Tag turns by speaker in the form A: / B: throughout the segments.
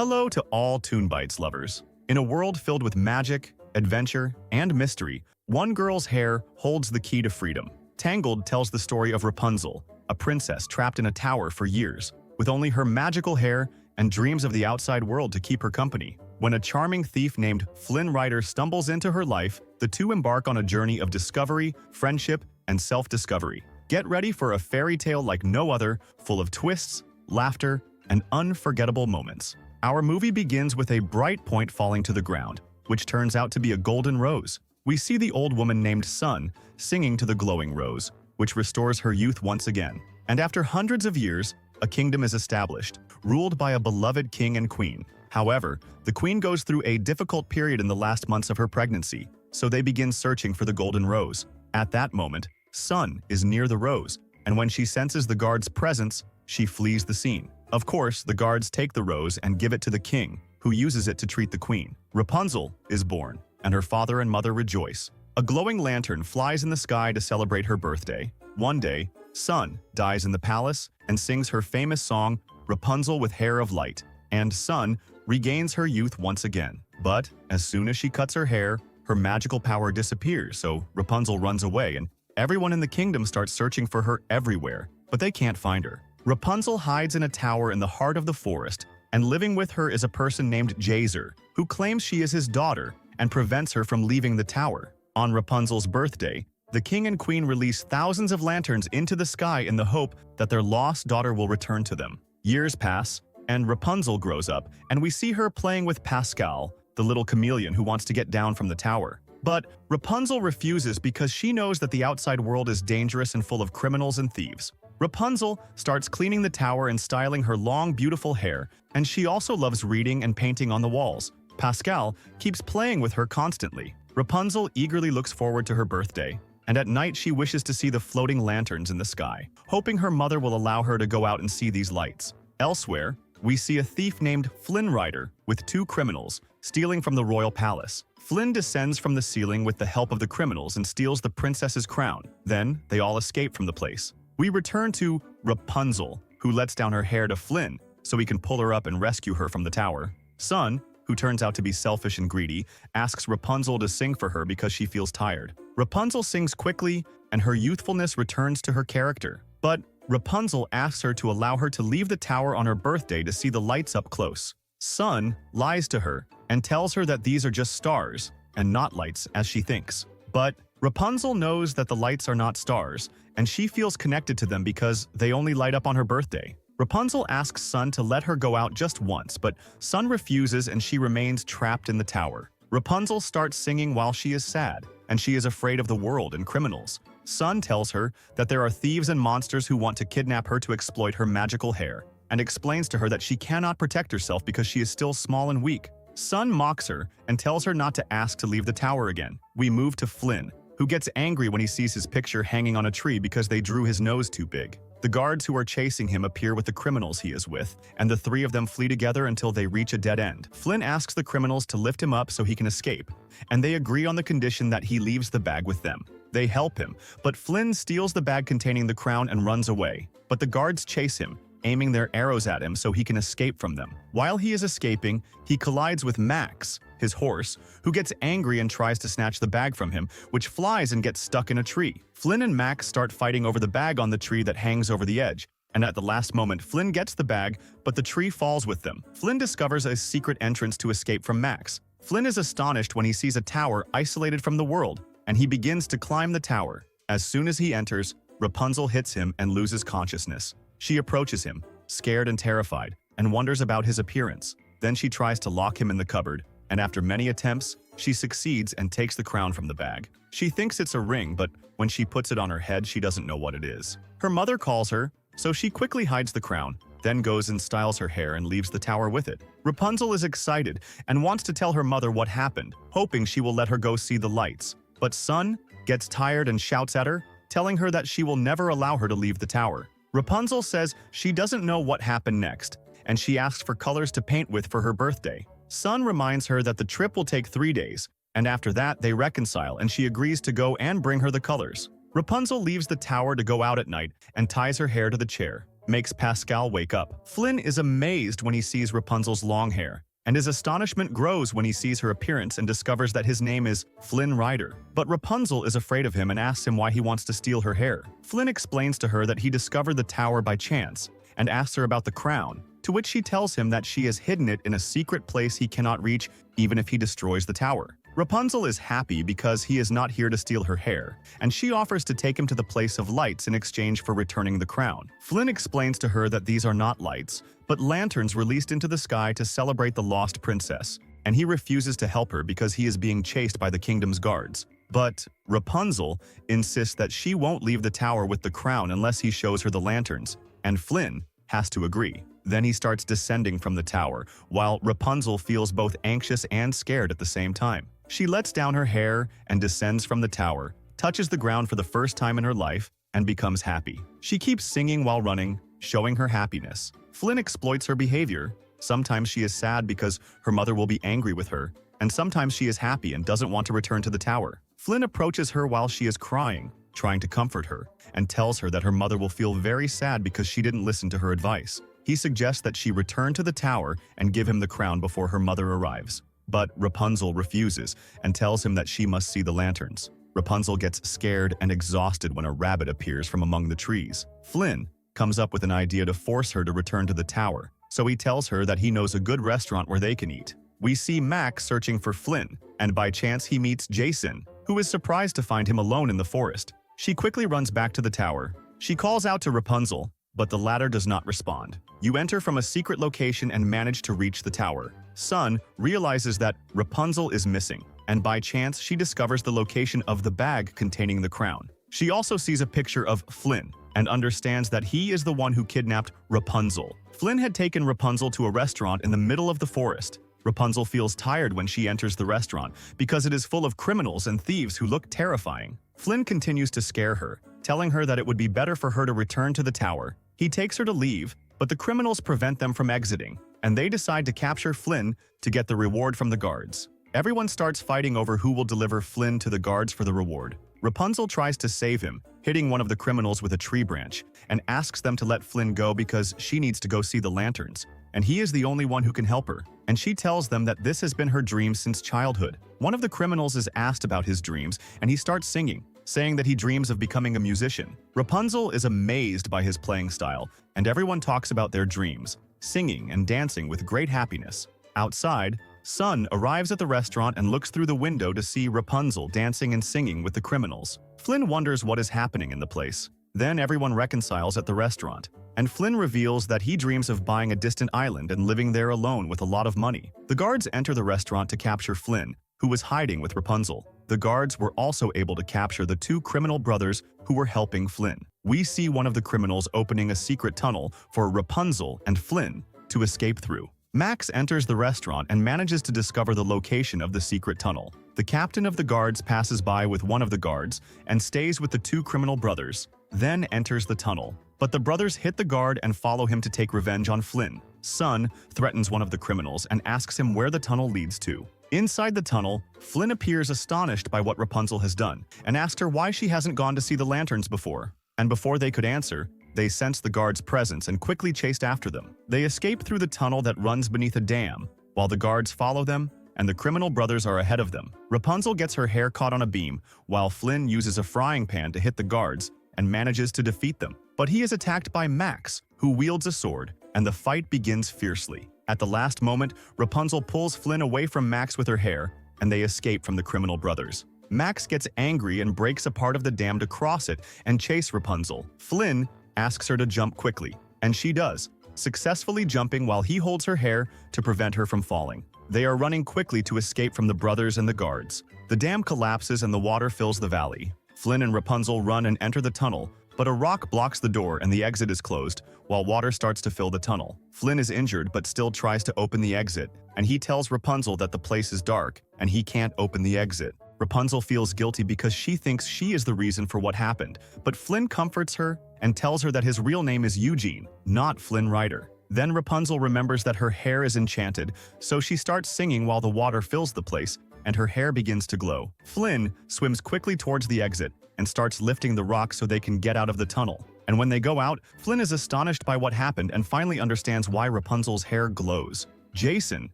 A: Hello to all Toon Bites lovers. In a world filled with magic, adventure, and mystery, one girl's hair holds the key to freedom. Tangled tells the story of Rapunzel, a princess trapped in a tower for years, with only her magical hair and dreams of the outside world to keep her company. When a charming thief named Flynn Rider stumbles into her life, the two embark on a journey of discovery, friendship, and self-discovery. Get ready for a fairy tale like no other, full of twists, laughter, and unforgettable moments. Our movie begins with a bright point falling to the ground, which turns out to be a golden rose. We see the old woman named Sun singing to the glowing rose, which restores her youth once again. And after hundreds of years, a kingdom is established, ruled by a beloved king and queen. However, the queen goes through a difficult period in the last months of her pregnancy, so they begin searching for the golden rose. At that moment, Sun is near the rose, and when she senses the guard's presence, she flees the scene. Of course, the guards take the rose and give it to the king, who uses it to treat the queen. Rapunzel is born, and her father and mother rejoice. A glowing lantern flies in the sky to celebrate her birthday. One day, Sun dies in the palace and sings her famous song, Rapunzel with Hair of Light, and Sun regains her youth once again. But as soon as she cuts her hair, her magical power disappears, so Rapunzel runs away, and everyone in the kingdom starts searching for her everywhere, but they can't find her. Rapunzel hides in a tower in the heart of the forest, and living with her is a person named Jazer, who claims she is his daughter and prevents her from leaving the tower. On Rapunzel's birthday, the king and queen release thousands of lanterns into the sky in the hope that their lost daughter will return to them. Years pass, and Rapunzel grows up, and we see her playing with Pascal, the little chameleon who wants to get down from the tower. But Rapunzel refuses because she knows that the outside world is dangerous and full of criminals and thieves. Rapunzel starts cleaning the tower and styling her long, beautiful hair, and she also loves reading and painting on the walls. Pascal keeps playing with her constantly. Rapunzel eagerly looks forward to her birthday, and at night she wishes to see the floating lanterns in the sky, hoping her mother will allow her to go out and see these lights. Elsewhere, we see a thief named Flynn Rider with two criminals stealing from the royal palace. Flynn descends from the ceiling with the help of the criminals and steals the princess's crown. Then, they all escape from the place. We return to Rapunzel, who lets down her hair to Flynn so he can pull her up and rescue her from the tower. Sun, who turns out to be selfish and greedy, asks Rapunzel to sing for her because she feels tired. Rapunzel sings quickly, and her youthfulness returns to her character. But Rapunzel asks her to allow her to leave the tower on her birthday to see the lights up close. Sun lies to her and tells her that these are just stars and not lights as she thinks. But Rapunzel knows that the lights are not stars, and she feels connected to them because they only light up on her birthday. Rapunzel asks Sun to let her go out just once, but Sun refuses and she remains trapped in the tower. Rapunzel starts singing while she is sad, and she is afraid of the world and criminals. Sun tells her that there are thieves and monsters who want to kidnap her to exploit her magical hair, and explains to her that she cannot protect herself because she is still small and weak. Sun mocks her and tells her not to ask to leave the tower again. We move to Flynn, who gets angry when he sees his picture hanging on a tree because they drew his nose too big. The guards who are chasing him appear with the criminals he is with, and the three of them flee together until they reach a dead end. Flynn asks the criminals to lift him up so he can escape, and they agree on the condition that he leaves the bag with them. They help him, but Flynn steals the bag containing the crown and runs away. But the guards chase him, aiming their arrows at him so he can escape from them. While he is escaping, he collides with Max, his horse, who gets angry and tries to snatch the bag from him, which flies and gets stuck in a tree. Flynn and Max start fighting over the bag on the tree that hangs over the edge, and at the last moment Flynn gets the bag, but the tree falls with them. Flynn discovers a secret entrance to escape from Max. Flynn is astonished when he sees a tower isolated from the world, and he begins to climb the tower. As soon as he enters, Rapunzel hits him and loses consciousness. She approaches him, scared and terrified, and wonders about his appearance. Then she tries to lock him in the cupboard, and after many attempts, she succeeds and takes the crown from the bag. She thinks it's a ring, but when she puts it on her head, she doesn't know what it is. Her mother calls her, so she quickly hides the crown, then goes and styles her hair and leaves the tower with it. Rapunzel is excited and wants to tell her mother what happened, hoping she will let her go see the lights. But Sun gets tired and shouts at her, telling her that she will never allow her to leave the tower. Rapunzel says she doesn't know what happened next, and she asks for colors to paint with for her birthday. Sun reminds her that the trip will take 3 days, and after that they reconcile and she agrees to go and bring her the colors. Rapunzel leaves the tower to go out at night and ties her hair to the chair. makes Pascal wake up. Flynn is amazed when he sees Rapunzel's long hair, and his astonishment grows when he sees her appearance and discovers that his name is Flynn Rider. But Rapunzel is afraid of him and asks him why he wants to steal her hair. Flynn explains to her that he discovered the tower by chance and asks her about the crown, to which she tells him that she has hidden it in a secret place he cannot reach even if he destroys the tower. Rapunzel is happy because he is not here to steal her hair, and she offers to take him to the place of lights in exchange for returning the crown. Flynn explains to her that these are not lights, but lanterns released into the sky to celebrate the lost princess, and he refuses to help her because he is being chased by the kingdom's guards. But Rapunzel insists that she won't leave the tower with the crown unless he shows her the lanterns, and Flynn has to agree. Then he starts descending from the tower, while Rapunzel feels both anxious and scared at the same time. She lets down her hair and descends from the tower, touches the ground for the first time in her life, and becomes happy. She keeps singing while running, showing her happiness. Flynn exploits her behavior. Sometimes she is sad because her mother will be angry with her, and sometimes she is happy and doesn't want to return to the tower. Flynn approaches her while she is crying, trying to comfort her, and tells her that her mother will feel very sad because she didn't listen to her advice. He suggests that she return to the tower and give him the crown before her mother arrives. But Rapunzel refuses and tells him that she must see the lanterns. Rapunzel gets scared and exhausted when a rabbit appears from among the trees. Flynn comes up with an idea to force her to return to the tower, so he tells her that he knows a good restaurant where they can eat. We see Max searching for Flynn, and by chance he meets Jason, who is surprised to find him alone in the forest. She quickly runs back to the tower. She calls out to Rapunzel, but the latter does not respond. You enter from a secret location and manage to reach the tower. Sun realizes that Rapunzel is missing, and by chance she discovers the location of the bag containing the crown. She also sees a picture of Flynn and understands that he is the one who kidnapped Rapunzel. Flynn had taken Rapunzel to a restaurant in the middle of the forest. Rapunzel feels tired when she enters the restaurant because it is full of criminals and thieves who look terrifying. Flynn continues to scare her, telling her that it would be better for her to return to the tower. He takes her to leave, but the criminals prevent them from exiting, and they decide to capture Flynn to get the reward from the guards. Everyone starts fighting over who will deliver Flynn to the guards for the reward. Rapunzel tries to save him, hitting one of the criminals with a tree branch, and asks them to let Flynn go because she needs to go see the lanterns, and he is the only one who can help her. And she tells them that this has been her dream since childhood. One of the criminals is asked about his dreams, and he starts singing, saying that he dreams of becoming a musician. Rapunzel is amazed by his playing style, and everyone talks about their dreams, singing and dancing with great happiness. Outside, Sun arrives at the restaurant and looks through the window to see Rapunzel dancing and singing with the criminals. Flynn wonders what is happening in the place. Then everyone reconciles at the restaurant, and Flynn reveals that he dreams of buying a distant island and living there alone with a lot of money. The guards enter the restaurant to capture Flynn, who was hiding with Rapunzel. The guards were also able to capture the two criminal brothers who were helping Flynn. We see one of the criminals opening a secret tunnel for Rapunzel and Flynn to escape through. Max enters the restaurant and manages to discover the location of the secret tunnel. The captain of the guards passes by with one of the guards and stays with the two criminal brothers, then enters the tunnel. But the brothers hit the guard and follow him to take revenge on Flynn. Sun threatens one of the criminals and asks him where the tunnel leads to. Inside the tunnel, Flynn appears astonished by what Rapunzel has done and asks her why she hasn't gone to see the lanterns before. And before they could answer, they sense the guards' presence and quickly chased after them. They escape through the tunnel that runs beneath a dam, while the guards follow them and the criminal brothers are ahead of them. Rapunzel gets her hair caught on a beam, while Flynn uses a frying pan to hit the guards and manages to defeat them. But he is attacked by Max, who wields a sword, and the fight begins fiercely. At the last moment, Rapunzel pulls Flynn away from Max with her hair, and they escape from the criminal brothers. Max gets angry and breaks a part of the dam to cross it and chase Rapunzel. Flynn asks her to jump quickly, and she does, successfully jumping while he holds her hair to prevent her from falling. They are running quickly to escape from the brothers and the guards. The dam collapses and the water fills the valley. Flynn and Rapunzel run and enter the tunnel, but a rock blocks the door and the exit is closed, while water starts to fill the tunnel. Flynn is injured but still tries to open the exit, and he tells Rapunzel that the place is dark and he can't open the exit. Rapunzel feels guilty because she thinks she is the reason for what happened, but Flynn comforts her and tells her that his real name is Eugene, not Flynn Rider. Then Rapunzel remembers that her hair is enchanted, so she starts singing while the water fills the place, and her hair begins to glow. Flynn swims quickly towards the exit and starts lifting the rock so they can get out of the tunnel. And when they go out, Flynn is astonished by what happened and finally understands why Rapunzel's hair glows. Jason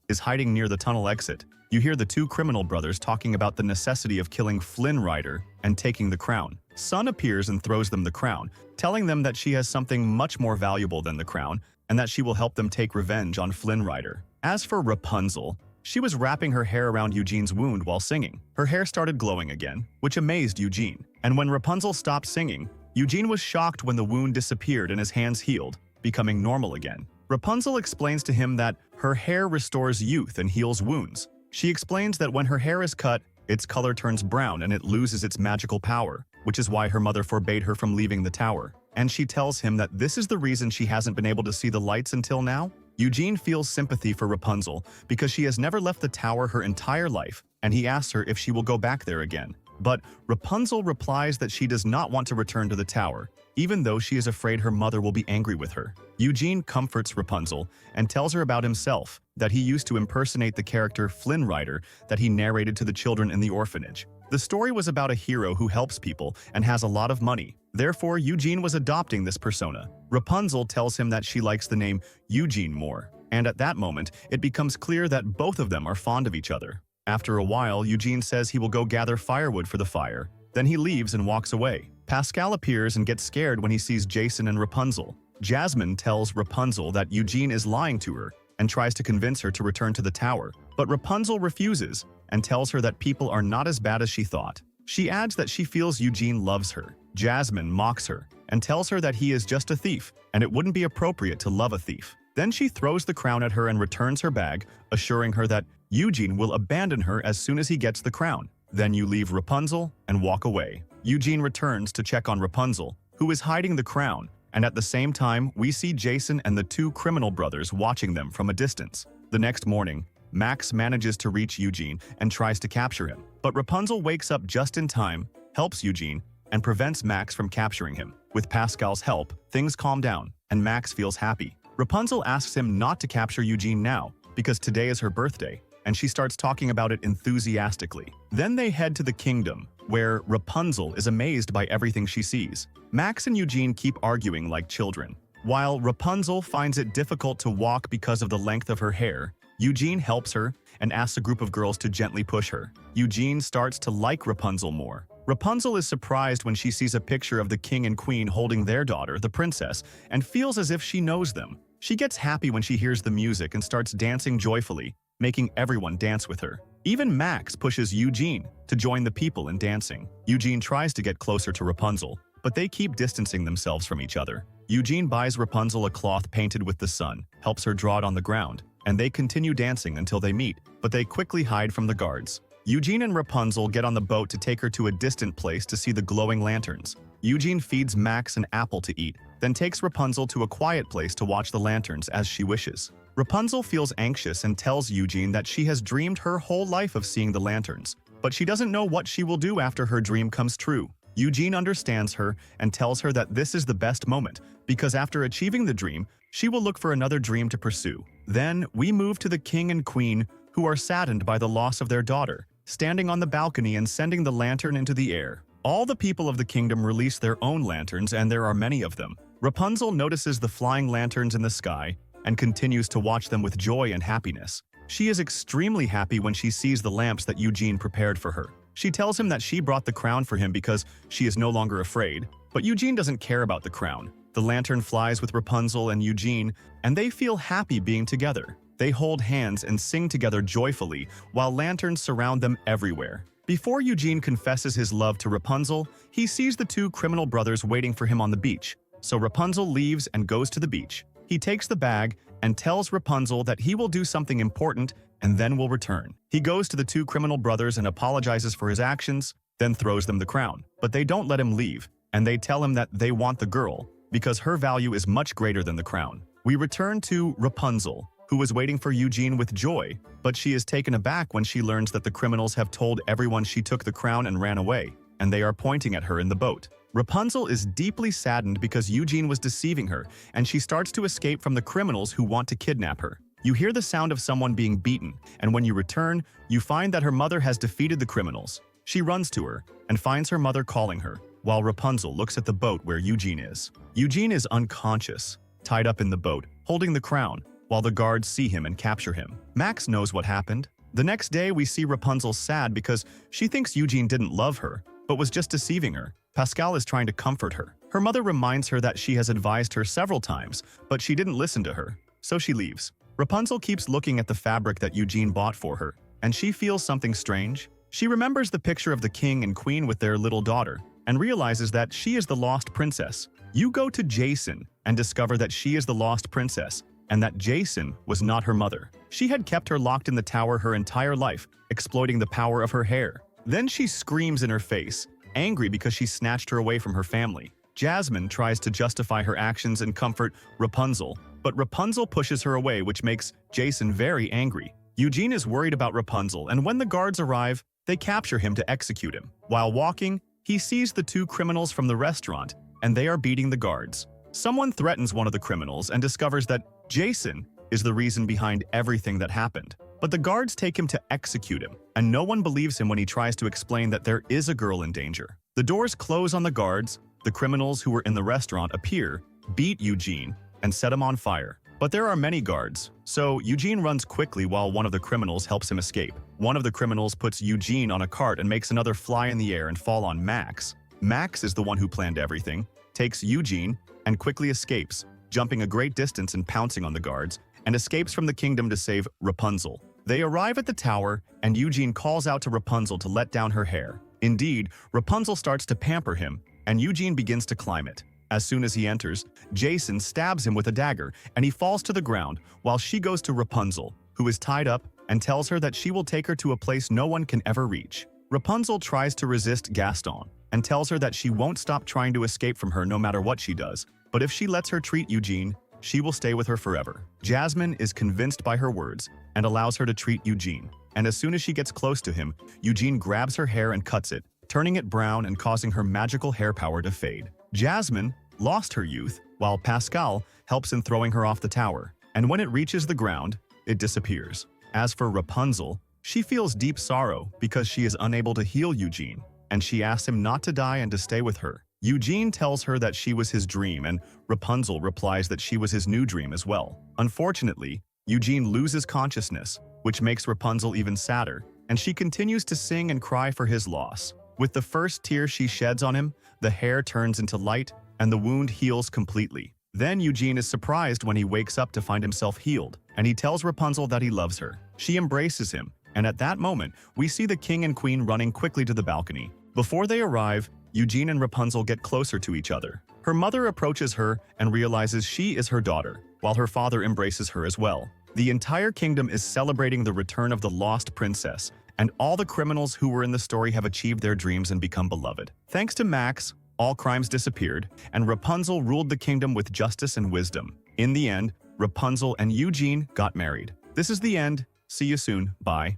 A: is hiding near the tunnel exit. You hear the two criminal brothers talking about the necessity of killing Flynn Rider and taking the crown. Sun appears and throws them the crown, telling them that she has something much more valuable than the crown and that she will help them take revenge on Flynn Rider. As for Rapunzel, she was wrapping her hair around Eugene's wound while singing. Her hair started glowing again, which amazed Eugene. And when Rapunzel stopped singing, Eugene was shocked when the wound disappeared and his hands healed, becoming normal again. Rapunzel explains to him that her hair restores youth and heals wounds. She explains that when her hair is cut, its color turns brown and it loses its magical power, which is why her mother forbade her from leaving the tower. And she tells him that this is the reason she hasn't been able to see the lights until now. Eugene feels sympathy for Rapunzel because she has never left the tower her entire life, and he asks her if she will go back there again. But Rapunzel replies that she does not want to return to the tower, even though she is afraid her mother will be angry with her. Eugene comforts Rapunzel and tells her about himself, that he used to impersonate the character Flynn Rider that he narrated to the children in the orphanage. The story was about a hero who helps people and has a lot of money. Therefore, Eugene was adopting this persona. Rapunzel tells him that she likes the name Eugene more, and at that moment, it becomes clear that both of them are fond of each other. After a while, Eugene says he will go gather firewood for the fire. Then he leaves and walks away. Pascal appears and gets scared when he sees Jason and Rapunzel. Jasmine tells Rapunzel that Eugene is lying to her and tries to convince her to return to the tower. But Rapunzel refuses and tells her that people are not as bad as she thought. She adds that she feels Eugene loves her. Jasmine mocks her and tells her that he is just a thief and it wouldn't be appropriate to love a thief. Then she throws the crown at her and returns her bag, assuring her that Eugene will abandon her as soon as he gets the crown. Then you leave Rapunzel and walk away. Eugene returns to check on Rapunzel, who is hiding the crown, and at the same time, we see Jason and the two criminal brothers watching them from a distance. The next morning, Max manages to reach Eugene and tries to capture him. But Rapunzel wakes up just in time, helps Eugene, and prevents Max from capturing him. With Pascal's help, things calm down, and Max feels happy. Rapunzel asks him not to capture Eugene now, because today is her birthday, and she starts talking about it enthusiastically. Then they head to the kingdom, where Rapunzel is amazed by everything she sees. Max and Eugene keep arguing like children. While Rapunzel finds it difficult to walk because of the length of her hair, Eugene helps her and asks a group of girls to gently push her. Eugene starts to like Rapunzel more. Rapunzel is surprised when she sees a picture of the king and queen holding their daughter, the princess, and feels as if she knows them. She gets happy when she hears the music and starts dancing joyfully, making everyone dance with her. Even Max pushes Eugene to join the people in dancing. Eugene tries to get closer to Rapunzel, but they keep distancing themselves from each other. Eugene buys Rapunzel a cloth painted with the sun, helps her draw it on the ground, and they continue dancing until they meet, but they quickly hide from the guards. Eugene and Rapunzel get on the boat to take her to a distant place to see the glowing lanterns. Eugene feeds Max an apple to eat, then takes Rapunzel to a quiet place to watch the lanterns as she wishes. Rapunzel feels anxious and tells Eugene that she has dreamed her whole life of seeing the lanterns, but she doesn't know what she will do after her dream comes true. Eugene understands her and tells her that this is the best moment, because after achieving the dream, she will look for another dream to pursue. Then, we move to the king and queen, who are saddened by the loss of their daughter, standing on the balcony and sending the lantern into the air. All the people of the kingdom release their own lanterns, and there are many of them. Rapunzel notices the flying lanterns in the sky and continues to watch them with joy and happiness. She is extremely happy when she sees the lamps that Eugene prepared for her. She tells him that she brought the crown for him because she is no longer afraid, but Eugene doesn't care about the crown. The lantern flies with Rapunzel and Eugene, and they feel happy being together. They hold hands and sing together joyfully, while lanterns surround them everywhere. Before Eugene confesses his love to Rapunzel, he sees the two criminal brothers waiting for him on the beach. So Rapunzel leaves and goes to the beach. He takes the bag and tells Rapunzel that he will do something important and then will return. He goes to the two criminal brothers and apologizes for his actions, then throws them the crown. But they don't let him leave, and they tell him that they want the girl because her value is much greater than the crown. We return to Rapunzel, who is waiting for Eugene with joy, but she is taken aback when she learns that the criminals have told everyone she took the crown and ran away, and they are pointing at her in the boat. Rapunzel is deeply saddened because Eugene was deceiving her, and she starts to escape from the criminals who want to kidnap her. You hear the sound of someone being beaten, and when you return, you find that her mother has defeated the criminals. She runs to her and finds her mother calling her. while Rapunzel looks at the boat where Eugene is. Eugene is unconscious, tied up in the boat, holding the crown, while the guards see him and capture him. Max knows what happened. The next day, we see Rapunzel sad because she thinks Eugene didn't love her, but was just deceiving her. Pascal is trying to comfort her. Her mother reminds her that she has advised her several times, but she didn't listen to her, so she leaves. Rapunzel keeps looking at the fabric that Eugene bought for her, and she feels something strange. She remembers the picture of the king and queen with their little daughter, and realizes that she is the lost princess. You go to Jason and discover that she is the lost princess, and that Jason was not her mother. She had kept her locked in the tower her entire life, exploiting the power of her hair. Then she screams in her face, angry because she snatched her away from her family. Jasmine tries to justify her actions and comfort Rapunzel, but Rapunzel pushes her away, which makes Jason very angry. Eugene is worried about Rapunzel, and when the guards arrive, they capture him to execute him. While walking, he sees the two criminals from the restaurant, and they are beating the guards. Someone threatens one of the criminals and discovers that Jason is the reason behind everything that happened. But the guards take him to execute him, and no one believes him when he tries to explain that there is a girl in danger. The doors close on the guards, the criminals who were in the restaurant appear, beat Eugene, and set him on fire. But there are many guards, so Eugene runs quickly while one of the criminals helps him escape. One of the criminals puts Eugene on a cart and makes another fly in the air and fall on Max. Max is the one who planned everything, takes Eugene, and quickly escapes, jumping a great distance and pouncing on the guards, and escapes from the kingdom to save Rapunzel. They arrive at the tower, and Eugene calls out to Rapunzel to let down her hair. Indeed, Rapunzel starts to pamper him, and Eugene begins to climb it. As soon as he enters, Jason stabs him with a dagger, and he falls to the ground while she goes to Rapunzel, who is tied up, and tells her that she will take her to a place no one can ever reach. Rapunzel tries to resist Gaston, and tells her that she won't stop trying to escape from her no matter what she does, but if she lets her treat Eugene, she will stay with her forever. Jasmine is convinced by her words, and allows her to treat Eugene. And as soon as she gets close to him, Eugene grabs her hair and cuts it, turning it brown and causing her magical hair power to fade. Jasmine lost her youth, while Pascal helps in throwing her off the tower, and when it reaches the ground, it disappears. As for Rapunzel, she feels deep sorrow because she is unable to heal Eugene, and she asks him not to die and to stay with her. Eugene tells her that she was his dream, and Rapunzel replies that she was his new dream as well. Unfortunately, Eugene loses consciousness, which makes Rapunzel even sadder, and she continues to sing and cry for his loss. With the first tear she sheds on him, the hair turns into light, and the wound heals completely. Then Eugene is surprised when he wakes up to find himself healed, and he tells Rapunzel that he loves her. She embraces him, and at that moment, we see the king and queen running quickly to the balcony. Before they arrive, Eugene and Rapunzel get closer to each other. Her mother approaches her and realizes she is her daughter, while her father embraces her as well. The entire kingdom is celebrating the return of the lost princess, and all the criminals who were in the story have achieved their dreams and become beloved. Thanks to Max, all crimes disappeared, and Rapunzel ruled the kingdom with justice and wisdom. In the end, Rapunzel and Eugene got married. This is the end. See you soon. Bye.